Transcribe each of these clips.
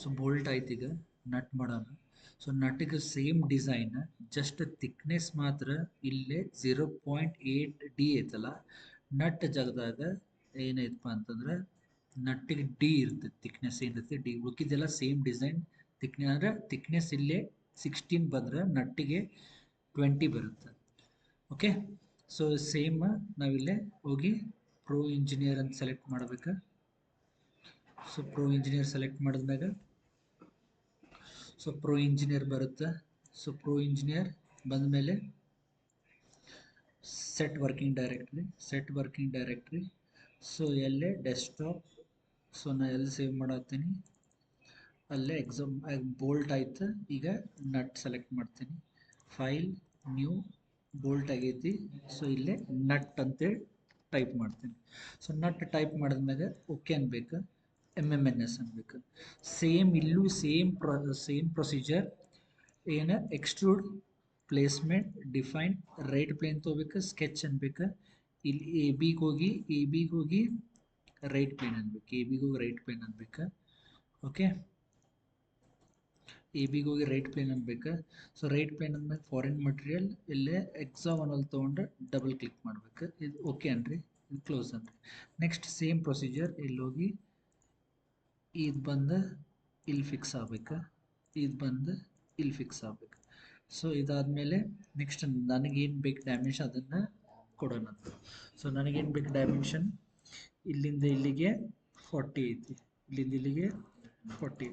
So bolt ಆಯ್ತು ಈಗ nut ಮಾಡೋಣ. ಸೊ ನಟ್ಟಿಗೆ ಸೇಮ್ ಡಿಸೈನ್, ಜಸ್ಟ್ ಥಿಕ್ನೆಸ್ ಮಾತ್ರ ಇಲ್ಲೇ 0.8D ಐತಲ್ಲ, ನಟ್ ಜಾಗದಾಗ ಏನೈತಪ್ಪ ಅಂತಂದ್ರೆ ನಟ್ಟಿಗೆ ಡಿ ಇರ್ತದೆ, ಥಿಕ್ನೆಸ್ ಏನಿರುತ್ತೆ ಡಿ. ಉಳ್ಕಿದ್ದೆಲ್ಲ ಸೇಮ್ ಡಿಸೈನ್. ಥಿಕ್ನೆಸ್ ಇಲ್ಲೇ 16 ಬಂದ್ರೆ ನಟ್ಟಿಗೆ 20 ಬರುತ್ತೆ. ಓಕೆ, ಸೊ ಸೇಮ್ ನಾವಿಲ್ಲೇ ಹೋಗಿ ಪ್ರೋ ಇಂಜಿನಿಯರ್ ಅಂತ ಸೆಲೆಕ್ಟ್ ಮಾಡ್ಬೇಕು. ಸೊ ಪ್ರೋ ಇಂಜಿನಿಯರ್ ಸೆಲೆಕ್ಟ್ ಮಾಡಿದ್ಮ್ಯಾಗ ಸೊ ಪ್ರೋ ಇಂಜಿನಿಯರ್ ಬರುತ್ತೆ. ಸೊ ಪ್ರೋ ಇಂಜಿನಿಯರ್ ಬಂದಮೇಲೆ ಸೆಟ್ ವರ್ಕಿಂಗ್ ಡೈರೆಕ್ಟ್ರಿ. ಸೊ ಎಲ್ಲೇ ಡೆಸ್ಕ್ಟಾಪ್, ಸೊ ನಾ ಎಲ್ಲಿ ಸೇವ್ ಮಾಡತ್ತೀನಿ ಅಲ್ಲೇ ಎಕ್ಸಾಮ್ ಬೋಲ್ಟ್ ಆಯ್ತು. ಈಗ ನಟ್ ಸೆಲೆಕ್ಟ್ ಮಾಡ್ತೀನಿ, ಫೈಲ್ ನ್ಯೂ ಬೋಲ್ಟ್ ಆಗೈತಿ. ಸೊ ಇಲ್ಲೇ ನಟ್ ಅಂತೇಳಿ ಟೈಪ್ ಮಾಡ್ತೀನಿ. ಸೊ ನಟ್ ಟೈಪ್ ಮಾಡಿದ್ಮ್ಯಾಗ ಓಕೆ ಅನ್ಬೇಕು, MMNS ಅನ್ಬೇಕು. ಸೇಮ್ ಇಲ್ಲೂ ಸೇಮ್ ಪ್ರೊಸೀಜರ್. ಏನು extrude, placement, define, right plane ತೊಗೋಬೇಕು, ಸ್ಕೆಚ್ ಅನ್ಬೇಕು. ಇಲ್ಲಿ ಎ ಬಿಗೆ ಹೋಗಿ ರೈಟ್ ಪ್ಲೇನ್ ಅನ್ಬೇಕು. ಓಕೆ, ಎ ಬಿಗೆ ಹೋಗಿ ರೈಟ್ ಪ್ಲೇನ್ ಅನ್ಬೇಕು. ಸೊ ರೈಟ್ ಪ್ಲೇನ್ ಅಂದ್ಮೇಲೆ ಫಾರಿನ್ ಮಟೀರಿಯಲ್ ಇಲ್ಲೇ ಎಕ್ಸಾಮ್ ಅಲ್ಲಿ ತೊಗೊಂಡು ಡಬಲ್ ಕ್ಲಿಕ್ ಮಾಡ್ಬೇಕು. ಇದು ಓಕೆ ಅನ್ರಿ, ಇದು ಕ್ಲೋಸ್ ಅನ್ರಿ. ನೆಕ್ಸ್ಟ್ ಸೇಮ್ ಪ್ರೊಸೀಜರ್, ಇಲ್ಲಿ ಹೋಗಿ ಇದು ಬಂದು ಇಲ್ಲಿ ಫಿಕ್ಸ್ ಆಗ್ಬೇಕು, ಇದು ಬಂದು ಇಲ್ಲಿ ಫಿಕ್ಸ್ ಆಗ್ಬೇಕು. ಸೊ ಇದಾದಮೇಲೆ ನೆಕ್ಸ್ಟ್ ನನಗೇನು ಬೇಕು ಡೈಮೆನ್ಷನ್ ಅದನ್ನು ಕೊಡೋಣ. ಸೊ ನನಗೇನು ಬೇಕು ಡೈಮೆನ್ಷನ್, ಇಲ್ಲಿಂದ ಇಲ್ಲಿಗೆ 40 ಐತಿ, ಇಲ್ಲಿಂದ ಇಲ್ಲಿಗೆ 40.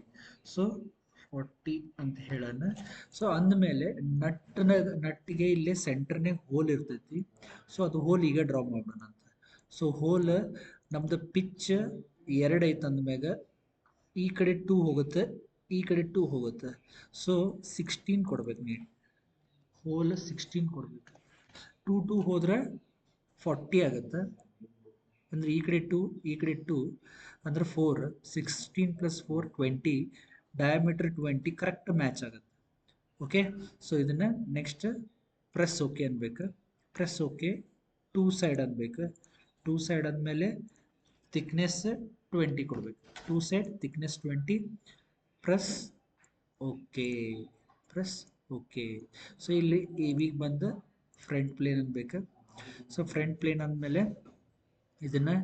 ಸೊ 40 ಅಂತ ಹೇಳೋಣ. ಸೊ ಅಂದಮೇಲೆ ನಟ್ಟಿಗೆ ಇಲ್ಲೇ ಸೆಂಟರ್ನಾಗ ಹೋಲ್ ಇರ್ತೈತಿ. ಸೊ ಅದು ಹೋಲ್ ಈಗ ಡ್ರಾ ಮಾಡೋಣ ಅಂತ. ಸೊ ಹೋಲ್ ನಮ್ದು ಪಿಚ್ 2 ಐತೆ ಅಂದಮ್ಯಾಗ ಈ ಕಡೆ 2 ಹೋಗುತ್ತೆ, ಈ ಕಡೆ 2 ಹೋಗುತ್ತೆ. ಸೊ 16 ಕೊಡ್ಬೇಕು ನೀವು, ಹೋಲ್ 16 ಕೊಡ್ಬೇಕು. 2 ಹೋದ್ರೆ 40 ಆಗುತ್ತೆ. ಅಂದರೆ ಈ ಕಡೆ 2 ಈ ಕಡೆ 2 ಅಂದರೆ 4, 16 + 4 20, ಡಯಾಮೀಟರ್ 20 ಕರೆಕ್ಟ್ ಮ್ಯಾಚ್ ಆಗುತ್ತೆ. ಓಕೆ, ಸೊ ಇದನ್ನು ನೆಕ್ಸ್ಟ್ ಪ್ರೆಸ್ ಓಕೆ ಅನ್ಬೇಕು. ಪ್ರೆಸ್ ಓಕೆ, 2 ಸೈಡ್ ಅನ್ಬೇಕು. 2 ಸೈಡ್ ಅಂದಮೇಲೆ ಥಿಕ್ನೆಸ್ 20 ಕೊಡಬೇಕು. 2 side thickness 20, press okay. So ಇಲ್ಲಿ ಎ ಬಿಗೆ ಬಂದು ಫ್ರಂಟ್ ಪ್ಲೇನ್ ಅನ್ಬೇಕು. ಸೊ ಫ್ರಂಟ್ ಪ್ಲೇನ್ ಅಂದಮೇಲೆ ಇದನ್ನು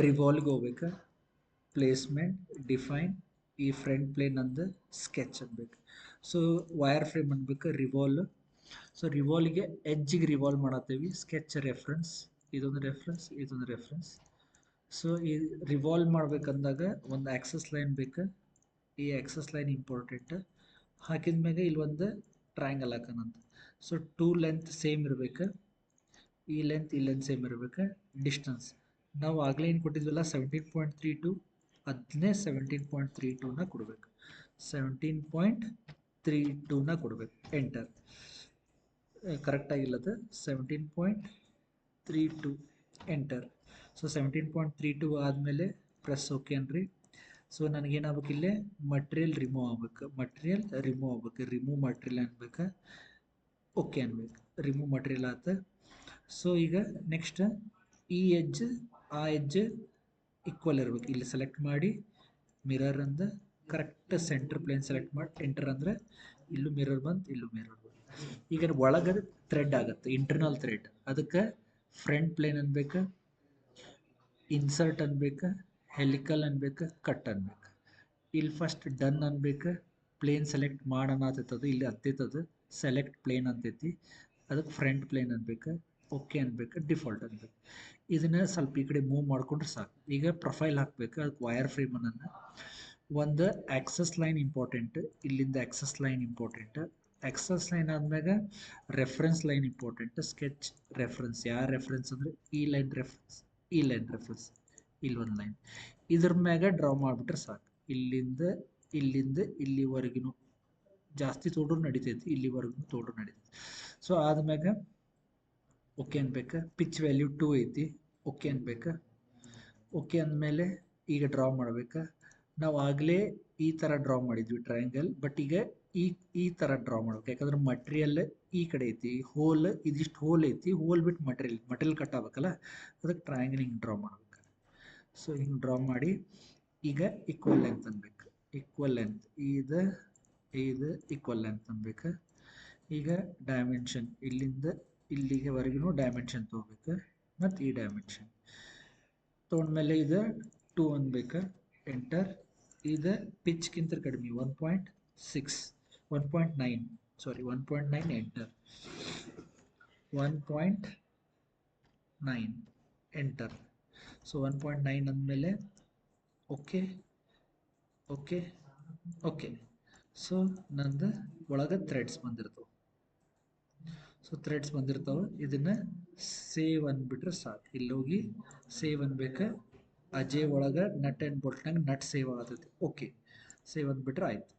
ರಿವಾಲ್ವ್ಗೆ ಹೋಗ್ಬೇಕು, ಪ್ಲೇಸ್ಮೆಂಟ್, ಡಿಫೈನ್, ಈ ಫ್ರಂಟ್ ಪ್ಲೇನ್ ಅಂದು ಸ್ಕೆಚ್ ಅನ್ಬೇಕು. ಸೊ ವೈರ್ ಫ್ರೇಮ್ ಅನ್ಬೇಕು, ರಿವಾಲ್ವ್. ಸೊ ರಿವಾಲ್ವ್ಗೆ ಎಡ್ಜಿಗೆ ರಿವಾಲ್ವ್ ಮಾಡತ್ತೀವಿ, ಸ್ಕೆಚ್ ರೆಫರೆನ್ಸ್, ಇದೊಂದು ರೆಫರೆನ್ಸ್. ಸೊ ಈ ರಿವಾಲ್ವ್ ಮಾಡ್ಬೇಕಂದಾಗ ಒಂದು ಆಕ್ಸಸ್ ಲೈನ್ ಬೇಕು. ಈ ಆಕ್ಸಸ್ ಲೈನ್ ಇಂಪಾರ್ಟೆಂಟ್. ಹಾಕಿದ್ಮ್ಯಾಗ ಇಲ್ಲಿ ಒಂದು ಟ್ರಯಾಂಗಲ್ ಹಾಕೋಣಂತ. ಸೊ 2 ಲೆಂತ್ ಸೇಮ್ ಇರಬೇಕು, ಈ ಲೆಂತ್ ಸೇಮ್ ಇರಬೇಕು. ಡಿಸ್ಟೆನ್ಸ್ ನಾವು ಆಗಲೇ ಏನು ಕೊಟ್ಟಿದ್ವಲ್ಲ 17.32, ಅದನ್ನೇ 17.32ನ ಕೊಡಬೇಕು. 17.32ನ ಕೊಡಬೇಕು. ಎಂಟರ್. ಕರೆಕ್ಟಾಗಿಲ್ಲದ 17.32 ಎಂಟರ್. ಸೊ 17.32 ಆದಮೇಲೆ ಪ್ರೆಸ್ ಓಕೆ ಅನ್ರಿ. ಸೊ ನನಗೇನಾಗಬೇಕು, ಇಲ್ಲೇ ಮಟೀರಿಯಲ್ ರಿಮೂವ್ ಆಗ್ಬೇಕು, ರಿಮೂವ್ ಮಟೀರಿಯಲ್ ಅನ್ಬೇಕು. ಓಕೆ ಅನ್ಬೇಕು, ರಿಮೂವ್ ಮಟೀರಿಯಲ್ ಆಯ್ತು. ಸೊ ಈಗ ನೆಕ್ಸ್ಟ್ ಈ ಎಡ್ಜ್ ಆ ಎಡ್ಜ್ ಈಕ್ವಲ್ ಇರ್ಬೇಕು. ಇಲ್ಲಿ ಸೆಲೆಕ್ಟ್ ಮಾಡಿ ಮಿರರ್ ಅಂದ ಕರೆಕ್ಟ್ ಸೆಂಟರ್ ಪ್ಲೇನ್ ಸೆಲೆಕ್ಟ್ ಮಾಡಿ ಎಂಟರ್ ಅಂದರೆ ಇಲ್ಲೂ ಮಿರರ್ ಬಂತು. ಈಗ ಒಳಗೆ ಥ್ರೆಡ್ ಆಗುತ್ತೆ, ಇಂಟರ್ನಲ್ ಥ್ರೆಡ್. ಅದಕ್ಕೆ ಫ್ರಂಟ್ ಪ್ಲೇನ್ ಅನ್ಬೇಕು, ಇನ್ಸರ್ಟ್ ಅನ್ಬೇಕು, ಹೆಲಿಕಲ್ ಅನ್ಬೇಕು, ಕಟ್ ಅನ್ಬೇಕು. ಇಲ್ಲಿ ಫಸ್ಟ್ ಡನ್ ಅನ್ಬೇಕು. ಪ್ಲೇನ್ ಸೆಲೆಕ್ಟ್ ಮಾಡೋಣ ಆಗ್ತೈತದು, ಇಲ್ಲಿ ಹತ್ತೈತದು ಸೆಲೆಕ್ಟ್ ಪ್ಲೇನ್ ಅಂತೈತಿ. ಅದಕ್ಕೆ ಫ್ರಂಟ್ ಪ್ಲೇನ್ ಅನ್ಬೇಕು, ಓಕೆ ಅನ್ಬೇಕು, ಡಿಫಾಲ್ಟ್ ಅನ್ಬೇಕು. ಇದನ್ನು ಸ್ವಲ್ಪ ಈ ಕಡೆ ಮೂವ್ ಮಾಡಿಕೊಂಡ್ರೆ ಸಾಕು. ಈಗ ಪ್ರೊಫೈಲ್ ಹಾಕಬೇಕು, ಅದಕ್ಕೆ ವೈರ್ ಫ್ರೇಮನ್ನು ಒಂದು ಆಕ್ಸಸ್ ಲೈನ್ ಇಂಪಾರ್ಟೆಂಟ್, ಇಲ್ಲಿಂದ axis line important. Axis line ಆದ್ಮ್ಯಾಗ reference line important, sketch reference. ಯಾವ ರೆಫರೆನ್ಸ್ ಅಂದರೆ ಈ ಲೈನ್ ರೆಫರೆನ್ಸ್, ಇಲ್ಲೊಂದು ಲೈನ್. ಇದ್ರ ಮ್ಯಾಗ ಡ್ರಾ ಮಾಡಿಬಿಟ್ರೆ ಸಾಕು. ಇಲ್ಲಿಂದ ಇಲ್ಲಿವರೆಗೂ ಜಾಸ್ತಿ ತೋಡ್ರೂ ನಡಿತೈತಿ, ಇಲ್ಲಿವರೆಗೂ ತೋಡ್ರೂ ನಡಿತೈತಿ. ಸೊ ಆದ್ಮ್ಯಾಗ ಓಕೆ ಅನ್ಬೇಕು. ಪಿಚ್ ವ್ಯಾಲ್ಯೂ 2 ಐತಿ, ಓಕೆ ಅನ್ಬೇಕು. ಓಕೆ ಅಂದಮೇಲೆ ಈಗ ಡ್ರಾ ಮಾಡ್ಬೇಕು. ನಾವು ಆಗಲೇ ಈ ಥರ ಡ್ರಾ ಮಾಡಿದ್ವಿ ಟ್ರಯಾಂಗಲ್, ಬಟ್ ಈಗ ಈ ಥರ ಡ್ರಾ ಮಾಡ್ಬೇಕು. ಯಾಕಂದ್ರೆ ಮಟೀರಿಯಲ್ ಈ ಕಡೆ ಐತಿ, ಹೋಲ್ ಇದಿಷ್ಟು ಹೋಲ್ ಐತಿ, ಹೋಲ್ ಬಿಟ್ಟು ಮಟೀರಿಯಲ್ ಕಟ್ ಆಗ್ಬೇಕಲ್ಲ, ಅದಕ್ಕೆ ಟ್ರಯಾಂಗಲ್ ಹಿಂಗೆ ಡ್ರಾ ಮಾಡ್ಬೇಕು. ಸೊ ಹಿಂಗೆ ಡ್ರಾ ಮಾಡಿ ಈಗ ಈಕ್ವಲ್ ಲೆಂತ್ ಅನ್ಬೇಕು. ಈಕ್ವಲ್ ಲೆಂತ್ ಇದು ಈಕ್ವಲ್ ಲೆಂತ್ ಅನ್ಬೇಕು. ಈಗ ಡೈಮೆನ್ಷನ್ ಇಲ್ಲಿಂದ ಇಲ್ಲಿಗೆವರೆಗೂ ಡೈಮೆನ್ಷನ್ ತೊಗೋಬೇಕು ಮತ್ತು ಈ ಡೈಮೆನ್ಷನ್ ತೊಗೊಂಡ್ಮೇಲೆ ಇದು 2 ಅನ್ಬೇಕು. ಎಂಟರ್. ಇದು ಪಿಚ್ಗಿಂತ ಕಡಿಮೆ 1.6 1.9 ಸಾರಿ 1.9 ಎಂಟರ್. 1.9 ಎಂಟರ್. ಸೊ 1.9 ಅಂದಮೇಲೆ ಓಕೆ ಓಕೆ ಓಕೆ. ಸೊ ನಂದು ಒಳಗೆ ಥ್ರೆಡ್ಸ್ ಬಂದಿರ್ತವೆ. ಸೊ ಥ್ರೆಡ್ಸ್ ಬಂದಿರ್ತಾವೆ. ಇದನ್ನು ಸೇವ್ ಅಂದ್ಬಿಟ್ರೆ ಸಾಕು. ಇಲ್ಲಿ ಹೋಗಿ ಸೇವ್ ಅನ್ಬೇಕು. ಅಜೆ ಒಳಗೆ ನಟ್ ಆ್ಯಂಡ್ ಬೋಲ್ಟ್ನಾಗ ನಟ್ ಸೇವ್ ಆಗತೈತಿ. ಓಕೆ ಸೇವ್ ಅಂದ್ಬಿಟ್ರೆ ಆಯ್ತು.